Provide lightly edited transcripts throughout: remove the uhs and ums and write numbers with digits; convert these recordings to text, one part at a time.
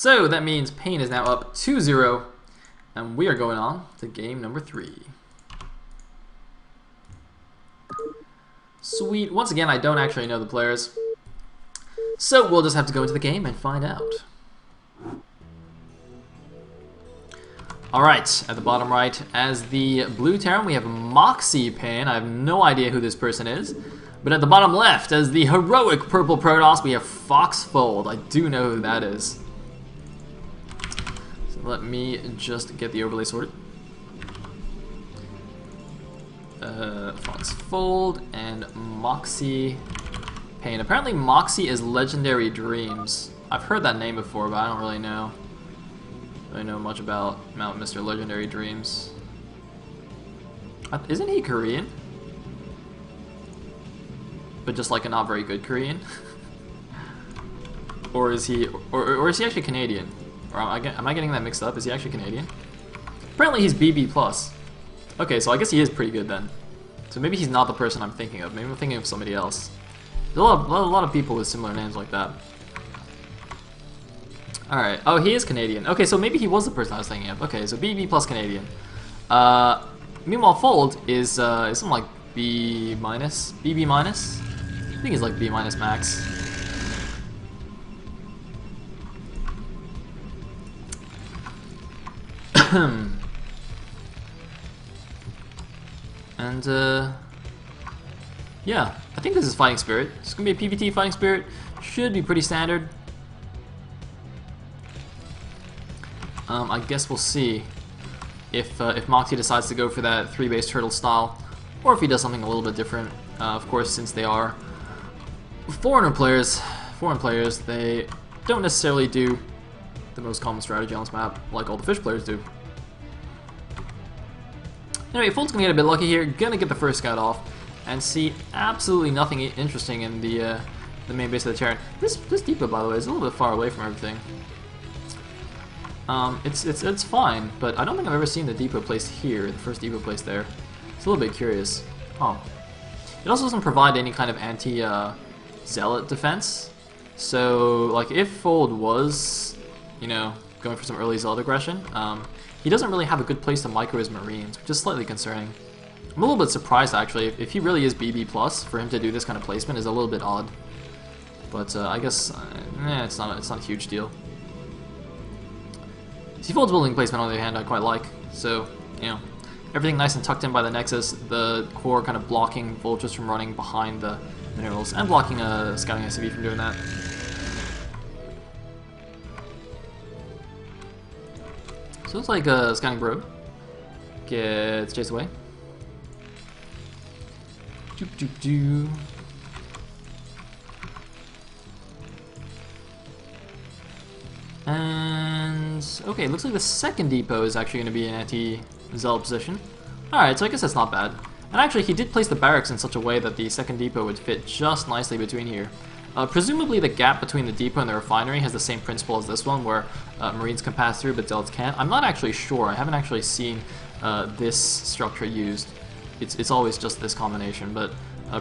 So that means PaiN is now up 2-0, and we are going on to game number 3. Sweet. Once again, I don't actually know the players, so we'll just have to go into the game and find out. Alright, at the bottom right, as the blue Terran, we have Moxie PaiN. I have no idea who this person is. But at the bottom left, as the heroic purple Protoss, we have Foxfold. I do know who that is. So let me just get the overlay sorted. Foxfold and Moxie PaiN. Apparently Moxie is Legendary Dreams. I've heard that name before, but I don't really know. I know much about Mr. Legendary Dreams. Isn't he Korean? But just like a not very good Korean? Or is he actually Canadian? Or am I getting that mixed up? Is he actually Canadian? Apparently he's BB+. Okay, so I guess he is pretty good then. So maybe he's not the person I'm thinking of. Maybe I'm thinking of somebody else. There's a lot of people with similar names like that. Alright, oh, he is Canadian. Okay, so maybe he was the person I was thinking of. Okay, so BB plus Canadian. Meanwhile, Fold is something like B minus? BB minus? I think he's like B minus max. And, yeah, I think this is Fighting Spirit. It's gonna be a PvT Fighting Spirit. Should be pretty standard. I guess we'll see if Moxie decides to go for that 3-base turtle style, or if he does something a little bit different. Of course, since they are foreign players, they don't necessarily do the most common strategy on this map, like all the fish players do. Anyway, Fold's gonna get a bit lucky here, gonna get the first scout off, and see absolutely nothing interesting in the main base of the Terran. This depot, by the way, is a little bit far away from everything. It's fine, but I don't think I've ever seen the depot placed here, the first depot placed there. It's a little bit curious. Oh. It also doesn't provide any kind of anti-zealot defense. So, like, if Fold was, you know, going for some early zealot aggression, he doesn't really have a good place to micro his Marines, which is slightly concerning. I'm a little bit surprised, actually. If he really is BB+, for him to do this kind of placement is a little bit odd. But I guess, it's not a huge deal. Fold's building placement, on the other hand, I quite like. So, you know, everything nice and tucked in by the Nexus, the core kind of blocking vultures from running behind the minerals, and blocking a scouting SCV from doing that. So it's like a scouting brogue gets chased away. Doop doop doo. And okay, looks like the second depot is actually going to be an anti-zealot position. Alright, so I guess that's not bad. And actually, he did place the barracks in such a way that the second depot would fit just nicely between here. Presumably the gap between the depot and the refinery has the same principle as this one, where Marines can pass through but zealots can't. I'm not actually sure. I haven't actually seen this structure used. It's always just this combination, but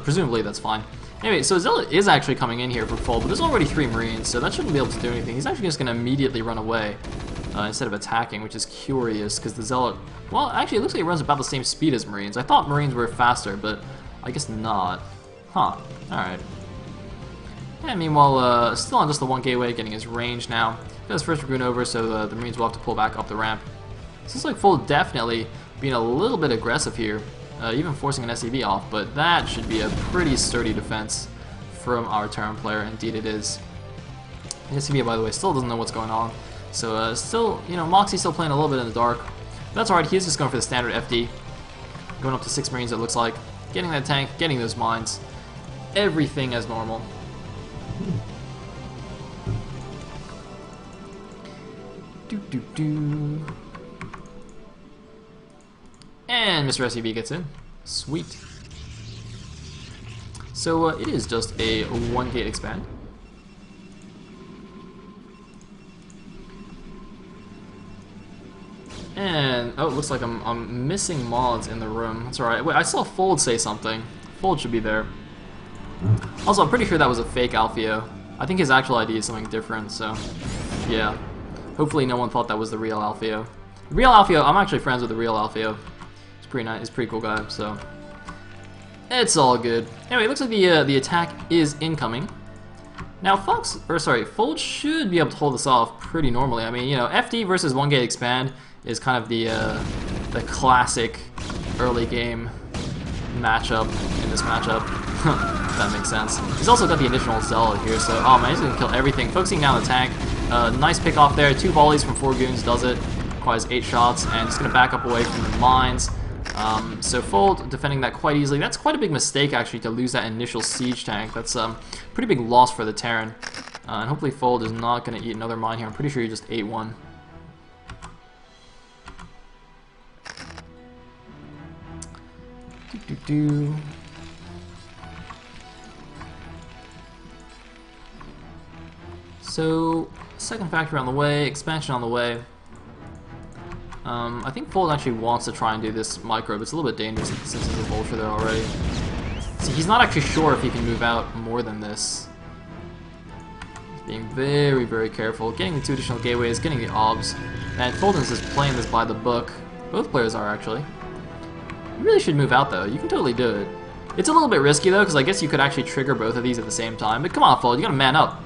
presumably that's fine. Anyway, so Zealot is actually coming in here for Fold, but there's already 3 Marines, so that shouldn't be able to do anything. He's actually just going to immediately run away instead of attacking, which is curious, because the Zealot... Well, actually, it looks like he runs about the same speed as Marines. I thought Marines were faster, but I guess not. Huh. Alright. And meanwhile, still on just the 1 gateway, getting his range now. Got his first Dragoon over, so the Marines will have to pull back up the ramp. So it's like Fold definitely being a little bit aggressive here. Even forcing an SCV off, but that should be a pretty sturdy defense from our Terran player. Indeed it is. The SCV, by the way, still doesn't know what's going on. So still, you know, Moxie's still playing a little bit in the dark. That's alright, he's just going for the standard FD. Going up to 6 Marines, it looks like. Getting that tank, getting those mines. Everything as normal. Doo-doo-doo. And Mr. SCV gets in. Sweet. So it is just a 1-gate expand. And oh, it looks like I'm missing mods in the room. That's alright. Wait, I saw Fold say something. Fold should be there. Also, I'm pretty sure that was a fake Alfio. I think his actual ID is something different. So, yeah. Hopefully no one thought that was the real Alfio. The real Alfio, I'm actually friends with the real Alfio. He's pretty nice, he's a pretty cool guy, so it's all good. Anyway, it looks like the attack is incoming. Now Fold should be able to hold this off pretty normally. I mean, you know, FD versus 1-gate expand is kind of the classic early game matchup in this matchup. If that makes sense. He's also got the initial Sayle here, so oh man, he's gonna kill everything. Focusing down the tank. Nice pick off there. 2 volleys from 4 goons does it. Requires 8 shots, and just gonna back up away from the mines. So Fold defending that quite easily. That's quite a big mistake actually to lose that initial siege tank. That's pretty big loss for the Terran. And hopefully Fold is not gonna eat another mine here. I'm pretty sure he just ate one. So, second factory on the way, expansion on the way. I think Fold actually wants to try and do this micro, but it's a little bit dangerous since there's a vulture there already. See, he's not actually sure if he can move out more than this. He's being very, very careful. Getting the 2 additional gateways, getting the obs. And Fold is just playing this by the book. Both players are actually. You really should move out though. You can totally do it. It's a little bit risky though, because I guess you could actually trigger both of these at the same time. But come on, Fold, you gotta man up.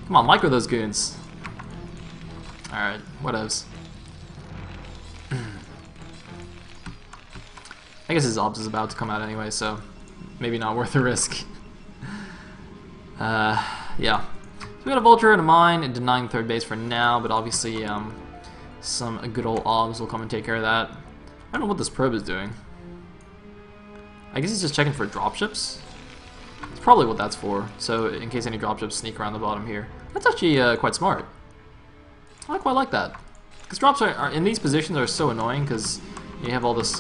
Come on, micro those goons. Alright, whatevs. I guess his obs is about to come out anyway, so maybe not worth the risk. Yeah. So we got a vulture and a mine and denying third base for now, but obviously some good old obs will come and take care of that. I don't know what this probe is doing. I guess he's just checking for dropships. That's probably what that's for, so in case any dropships sneak around the bottom here. That's actually quite smart. I quite like that. Because drops are in these positions are so annoying because you have all this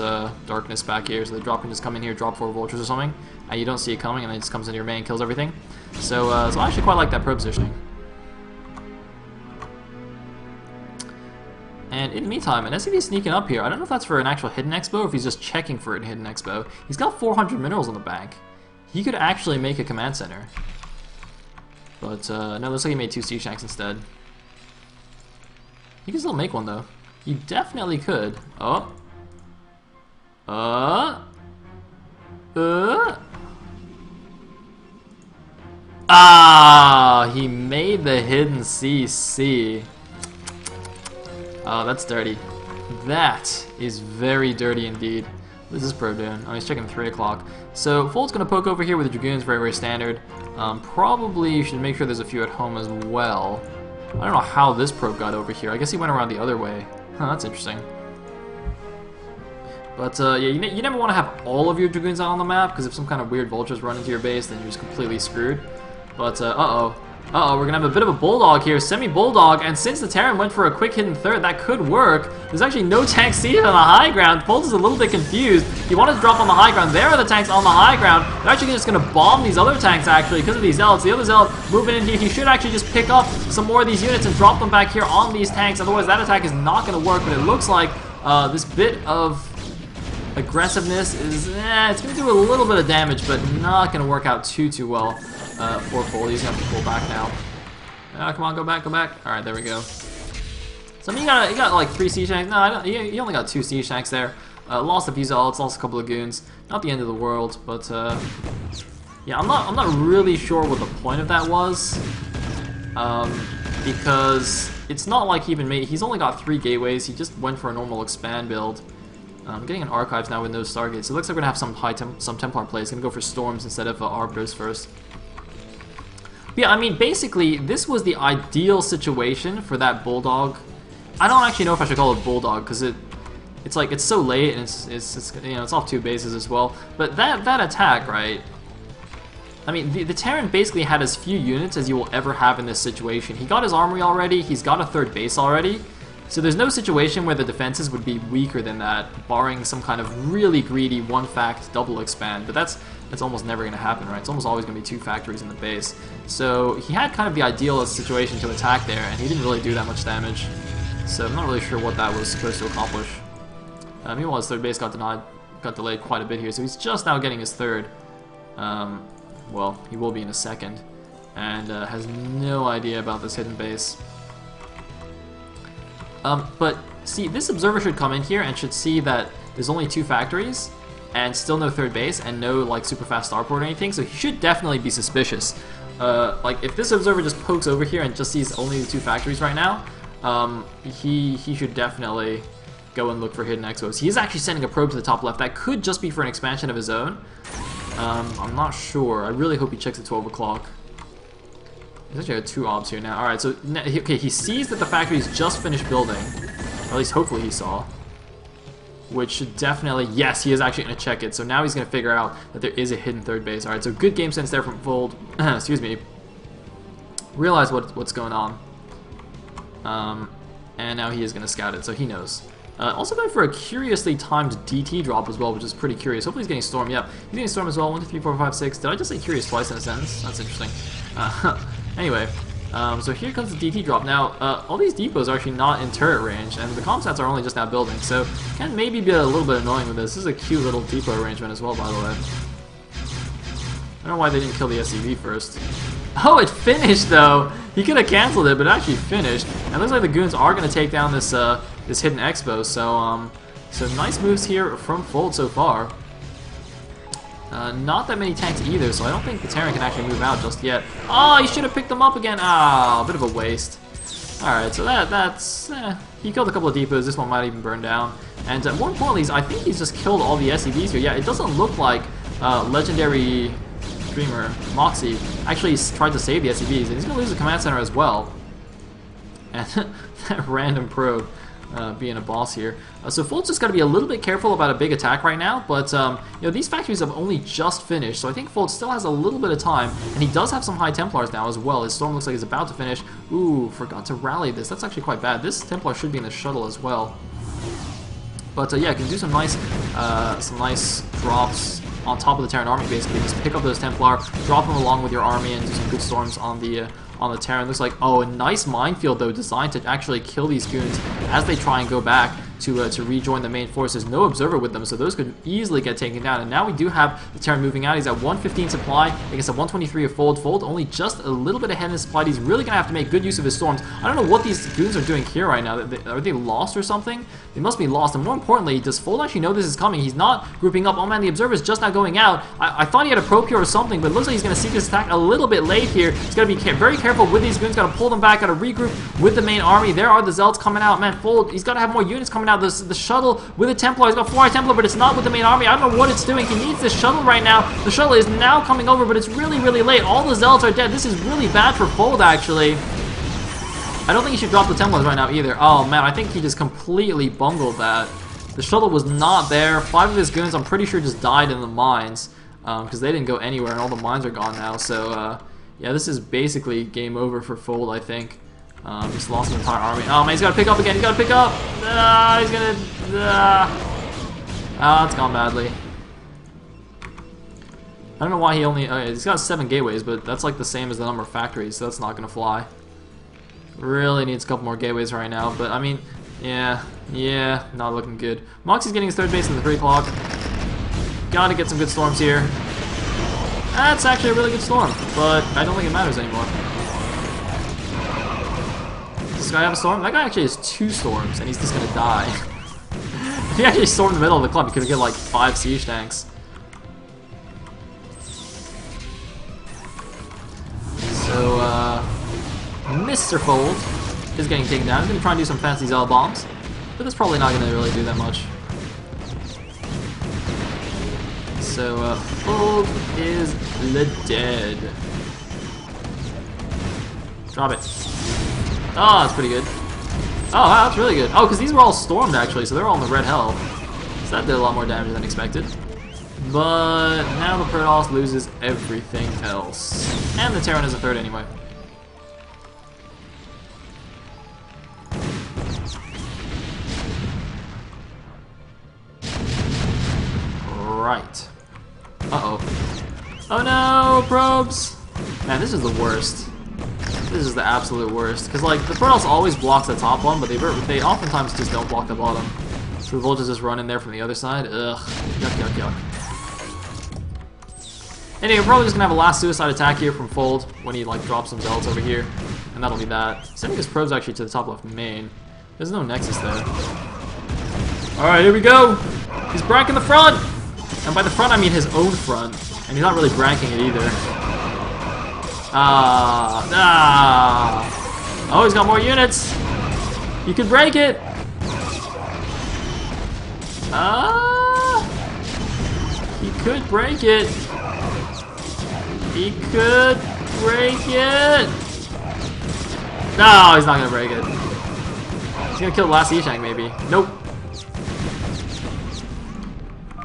darkness back here, so the drop can just come in here, drop 4 vultures or something, and you don't see it coming, and then it just comes into your main and kills everything. So, so I actually quite like that probe positioning. And in the meantime, an SCV is sneaking up here. I don't know if that's for an actual hidden expo or if he's just checking for a hidden expo. He's got 400 minerals in the bank. He could actually make a command center. But no, looks like he made 2 siege tanks instead. He can still make one though. He definitely could. Ah, he made the hidden CC. Oh, that's dirty. That is very dirty indeed. What is this probe doing? Oh, he's checking 3 o'clock. So Fold's gonna poke over here with the Dragoons, very, very standard. Probably you should make sure there's a few at home as well. I don't know how this probe got over here. I guess he went around the other way. Huh, that's interesting. But yeah, you never want to have all of your Dragoons out on the map, because if some kind of weird vultures run into your base, then you're just completely screwed. But uh-oh, we're gonna have a bit of a bulldog here, semi-bulldog, and since the Terran went for a quick hidden third, that could work. There's actually no tanks seated on the high ground. Fold is a little bit confused. He wanted to drop on the high ground. There are the tanks on the high ground. They're actually just gonna bomb these other tanks actually because of these zealots. The other zealot moving in here, he should actually just pick up some more of these units and drop them back here on these tanks. Otherwise, that attack is not gonna work. But it looks like this bit of aggressiveness is, it's gonna do a little bit of damage, but not gonna work out too well. For Fold, he's gonna have to pull back now. Come on, go back. Alright, there we go. So I mean, you got like 3 siege tanks. No, you only got 2 siege tanks there. Lost a few zealots, lost a couple of goons. Not the end of the world, but yeah, I'm not really sure what the point of that was. Because it's not like he even made. He's only got 3 gateways. He just went for a normal expand build. I'm getting an archives now with no stargates. So it looks like we're gonna have some Templar plays. Gonna go for storms instead of arbiters first. Yeah, I mean, basically, this was the ideal situation for that bulldog. I don't actually know if I should call it bulldog because it's like it's so late and it's you know, it's off 2 bases as well. But that attack, right? I mean, the Terran basically had as few units as you will ever have in this situation. He got his armory already. He's got a 3rd base already. So there's no situation where the defenses would be weaker than that, barring some kind of really greedy 1-fact double expand. But that's almost never going to happen, right? It's almost always going to be 2 factories in the base. So he had kind of the ideal situation to attack there, and he didn't really do that much damage. So I'm not really sure what that was supposed to accomplish. Meanwhile, his 3rd base got delayed quite a bit here, so he's just now getting his 3rd. Well, he will be in a second, and has no idea about this hidden base. But see, this observer should come in here and should see that there's only 2 factories and still no third base and no like super fast starport or anything, so he should definitely be suspicious. Like if this observer just pokes over here and just sees only the 2 factories right now, he should definitely go and look for hidden expos. He's actually sending a probe to the top left. That could just be for an expansion of his own. I'm not sure. I really hope he checks at 12 o'clock. There's actually 2 obs here now. Alright, so okay, he sees that the factory's just finished building. Or at least hopefully he saw. Which should definitely, yes, he is actually going to check it. So now he's going to figure out that there is a hidden third base. Alright, so good game sense there from Fold. Excuse me. Realize what's going on. And now he is going to scout it, so he knows. Also going for a curiously timed DT drop as well, which is pretty curious. Hopefully he's getting Storm. Yep, he's getting Storm as well. 1, 2, 3, 4, 5, 6. Did I just say curious twice in a sentence? That's interesting. Anyway, so here comes the DT drop. Now, all these depots are actually not in turret range, and the comsats are only just now building, so can maybe be a little bit annoying with this. This is a cute little depot arrangement as well, by the way. I don't know why they didn't kill the SCV first. Oh, it finished though! He could have cancelled it, but it actually finished. And it looks like the goons are going to take down this this hidden expo. So so nice moves here from Fold so far. Not that many tanks either, so I don't think the Terran can actually move out just yet. Oh, he should have picked them up again. Ah, a bit of a waste. Alright, so that's... he killed a couple of depots. This one might even burn down. And more importantly, I think he's just killed all the SCVs here. Yeah, it doesn't look like legendary streamer Moxie actually tried to save the SCVs, and he's going to lose the command center as well. And that random probe being a boss here. So Fold's just got to be a little bit careful about a big attack right now, but you know, these factories have only just finished, so I think Fold still has a little bit of time, and he does have some high Templars now as well. His Storm looks like he's about to finish. Ooh, forgot to rally this. That's actually quite bad. This Templar should be in the shuttle as well. But yeah, can do some nice drops on top of the Terran army, basically. Just pick up those Templar, drop them along with your army, and do some good storms on the Terran. Looks like, oh, a nice minefield, though, designed to actually kill these goons as they try and go back to rejoin the main forces. No observer with them, so those could easily get taken down. And now we do have the Terran moving out. He's at 115 supply against a 123 of Fold. Fold only just a little bit ahead in his supply. He's really going to have to make good use of his storms. I don't know what these goons are doing here right now. Are they lost or something? They must be lost. And more importantly, does Fold actually know this is coming? He's not grouping up. Oh man, the observer's just not going out. I thought he had a probe here or something, but it looks like he's going to seek his attack a little bit late here. He's got to be very careful with these goons. Got to pull them back. Got to regroup with the main army. There are the Zealots coming out. Man, Fold, he's got to have more units coming out. The shuttle with a Templar. He's got 4 Templar, but it's not with the main army. I don't know what it's doing. He needs this shuttle right now. The shuttle is now coming over, but it's really, really late. All the Zealots are dead. This is really bad for Fold, actually. I don't think he should drop the Templars right now either. Oh, man, I think he just completely bungled that. The shuttle was not there. 5 of his goons, I'm pretty sure, just died in the mines because they didn't go anywhere, and all the mines are gone now. So, yeah, this is basically game over for Fold, I think. Just lost an entire army. Oh man, he's got to pick up again. He's got to pick up. He's gonna. It's gone badly. I don't know why he only. Okay, he's got 7 gateways, but that's like the same as the number of factories, so that's not gonna fly. Really needs a couple more gateways right now, but I mean, yeah, not looking good. Moxie's getting his 3rd base in the 3 o'clock. Got to get some good storms here. That's actually a really good storm, but I don't think it matters anymore. Does this guy have a storm? That guy actually has 2 storms, and he's just gonna die. If he actually stormed the middle of the club, he could get like 5 siege tanks. So, Mr. Fold is getting taken down. He's gonna try and do some fancy Zealot bombs, but that's probably not gonna really do that much. So, Fold is the dead. Drop it. Oh, that's pretty good. Oh, wow, that's really good. Oh, because these were all stormed, actually, so they're all in the red hell. So that did a lot more damage than expected. But now the Protoss loses everything else. And the Terran is a 3rd anyway. Right. Uh-oh. Oh no, probes! Man, this is the worst. This is the absolute worst. Because, like, the Protoss always blocks the top one, but they oftentimes just don't block the bottom. So the Vultures just run in there from the other side. Ugh. Yuck, yuck, yuck. Anyway, we're probably just gonna have a last suicide attack here from Fold when he, like, drops some Zealots over here. And that'll be that. Sending his probes actually to the top left main. There's no Nexus there. Alright, here we go! He's branking the front! And by the front, I mean his own front. And he's not really branking it either. Oh, he's got more units! You can break it! He could break it! He could break it! No, he's not gonna break it. He's gonna kill the last E-Shank, maybe. Nope.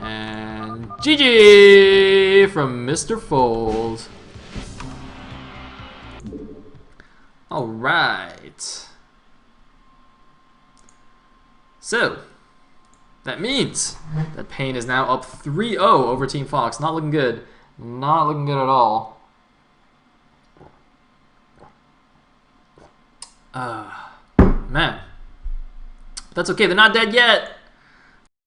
And GG from Mr. Fold. Alright. So, that means that PaiN is now up 3-0 over Team Fox. Not looking good. Not looking good at all. Man. But that's okay, they're not dead yet.